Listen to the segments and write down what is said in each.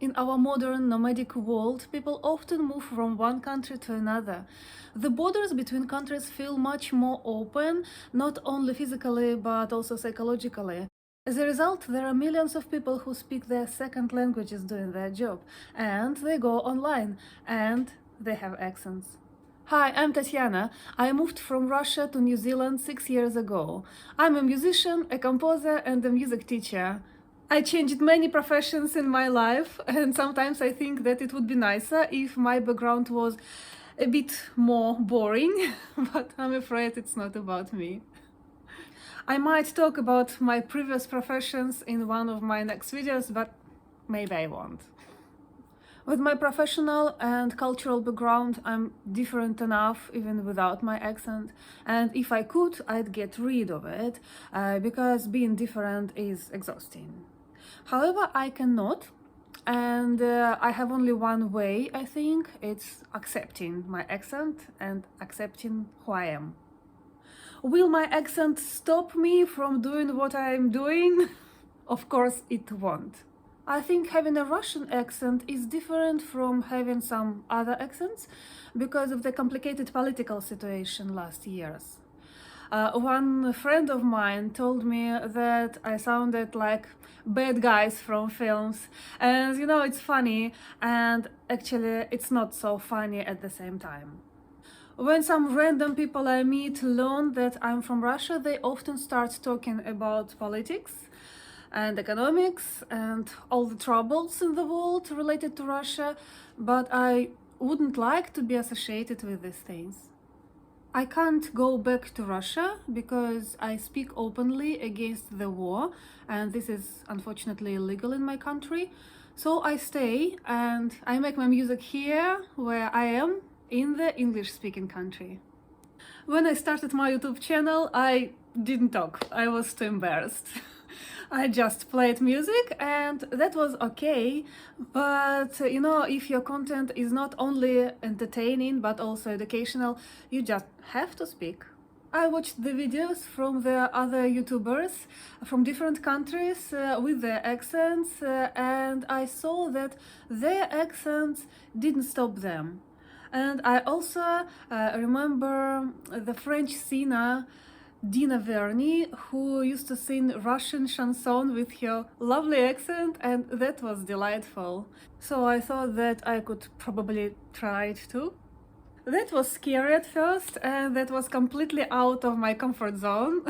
In our modern nomadic world, people often move from one country to another. The borders between countries feel much more open, not only physically but also psychologically. As a result, there are millions of people who speak their second languages doing their job, and they go online, and they have accents. Hi, I'm Tatiana. I moved from Russia to New Zealand 6 years ago. I'm a musician, a composer, and a music teacher. I changed many professions in my life, and sometimes I think that it would be nicer if my background was a bit more boring, but I'm afraid it's not about me. I might talk about my previous professions in one of my next videos, but maybe I won't. With my professional and cultural background, I'm different enough even without my accent, and if I could, I'd get rid of it, because being different is exhausting. However, I cannot, and I have only one way, I think. It's accepting my accent and accepting who I am. Will my accent stop me from doing what I'm doing? Of course it won't. I think having a Russian accent is different from having some other accents because of the complicated political situation last years. One friend of mine told me that I sounded like bad guys from films, and it's funny, and actually it's not so funny at the same time. When some random people I meet learn that I'm from Russia, they often start talking about politics and economics and all the troubles in the world related to Russia, but I wouldn't like to be associated with these things. I can't go back to Russia because I speak openly against the war, and this is unfortunately illegal in my country. So I stay and I make my music here, where I am, in the English-speaking country. When I started my YouTube channel, I didn't talk. I was too embarrassed. I just played music, and that was okay, but if your content is not only entertaining but also educational, you just have to speak. I watched the videos from the other YouTubers from different countries with their accents, and I saw that their accents didn't stop them. And I also remember the French singer Dina Verny, who used to sing Russian chanson with her lovely accent, and that was delightful. So I thought that I could probably try it too. That was scary at first, and that was completely out of my comfort zone.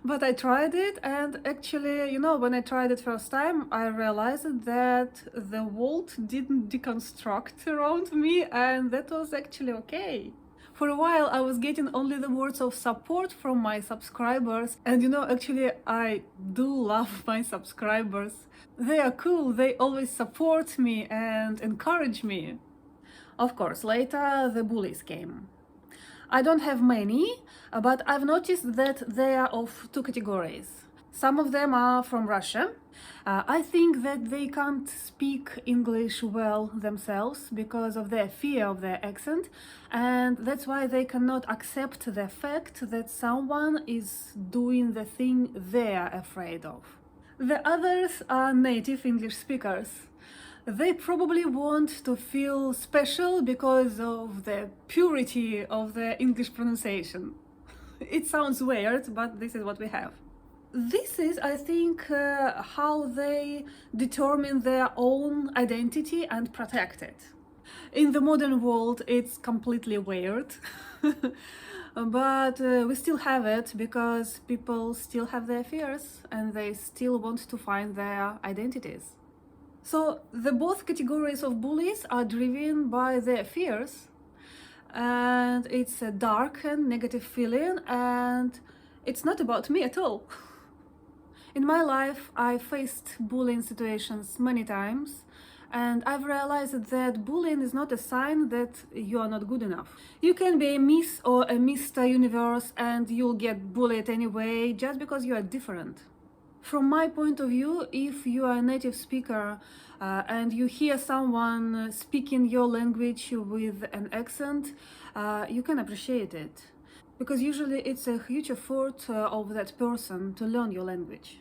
But I tried it, and actually, when I tried it first time, I realized that the world didn't deconstruct around me, and that was actually okay. For a while, I was getting only the words of support from my subscribers, and actually, I do love my subscribers. They are cool, they always support me and encourage me. Of course, later the bullies came. I don't have many, but I've noticed that they are of two categories. Some of them are from Russia. I think that they can't speak English well themselves because of their fear of their accent, and that's why they cannot accept the fact that someone is doing the thing they're afraid of. The others are native English speakers. They probably want to feel special because of the purity of the English pronunciation. It sounds weird, but this is what we have. This is, I think, how they determine their own identity and protect it. In the modern world, it's completely weird. But we still have it because people still have their fears and they still want to find their identities. So the both categories of bullies are driven by their fears, and it's a dark and negative feeling, and it's not about me at all. In my life, I faced bullying situations many times, and I've realized that bullying is not a sign that you are not good enough. You can be a Miss or a Mr. Universe and you'll get bullied anyway just because you are different. From my point of view, if you are a native speaker and you hear someone speaking your language with an accent, you can appreciate it. Because usually it's a huge effort of that person to learn your language.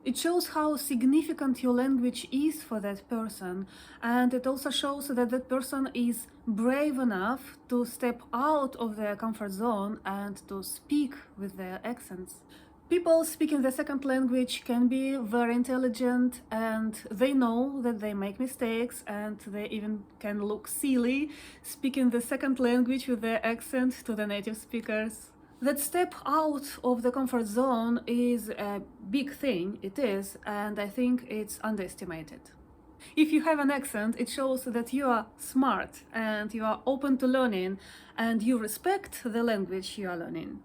It shows how significant your language is for that person, and it also shows that that person is brave enough to step out of their comfort zone and to speak with their accents. People speaking the second language can be very intelligent, and they know that they make mistakes, and they even can look silly speaking the second language with their accent to the native speakers. That step out of the comfort zone is a big thing, it is, and I think it's underestimated. If you have an accent, it shows that you are smart and you are open to learning and you respect the language you are learning.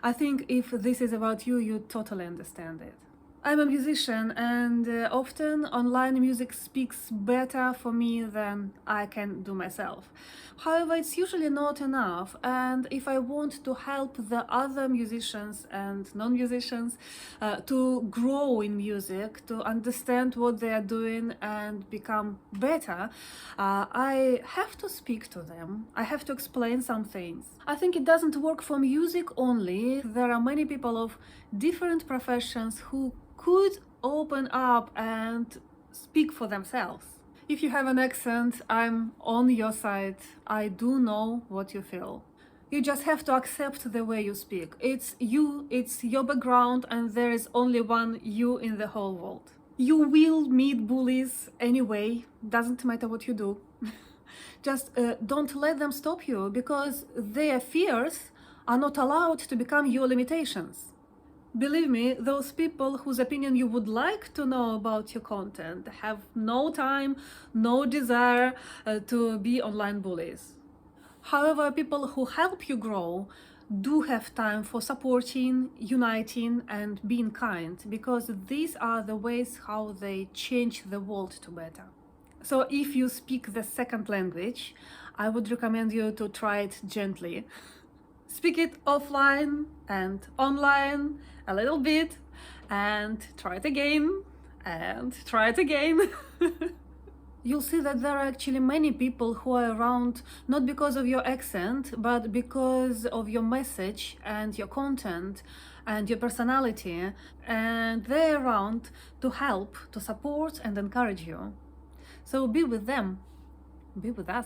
I think if this is about you, you totally understand it. I'm a musician, and often online music speaks better for me than I can do myself. However, it's usually not enough, and if I want to help the other musicians and non-musicians to grow in music, to understand what they are doing and become better, I have to speak to them. I have to explain some things. I think it doesn't work for music only. There are many people of different professions who could open up and speak for themselves. If you have an accent, I'm on your side. I do know what you feel. You just have to accept the way you speak. It's you, it's your background, and there is only one you in the whole world. You will meet bullies anyway, doesn't matter what you do. Just don't let them stop you, because their fears are not allowed to become your limitations. Believe me, those people whose opinion you would like to know about your content have no time, no desire to be online bullies. However, people who help you grow do have time for supporting, uniting, and being kind, because these are the ways how they change the world to better. So if you speak the second language, I would recommend you to try it gently. Speak it offline and online a little bit, and try it again and try it again. You'll see that there are actually many people who are around not because of your accent, but because of your message and your content and your personality, and they're around to help, to support and encourage you. So be with them, be with us.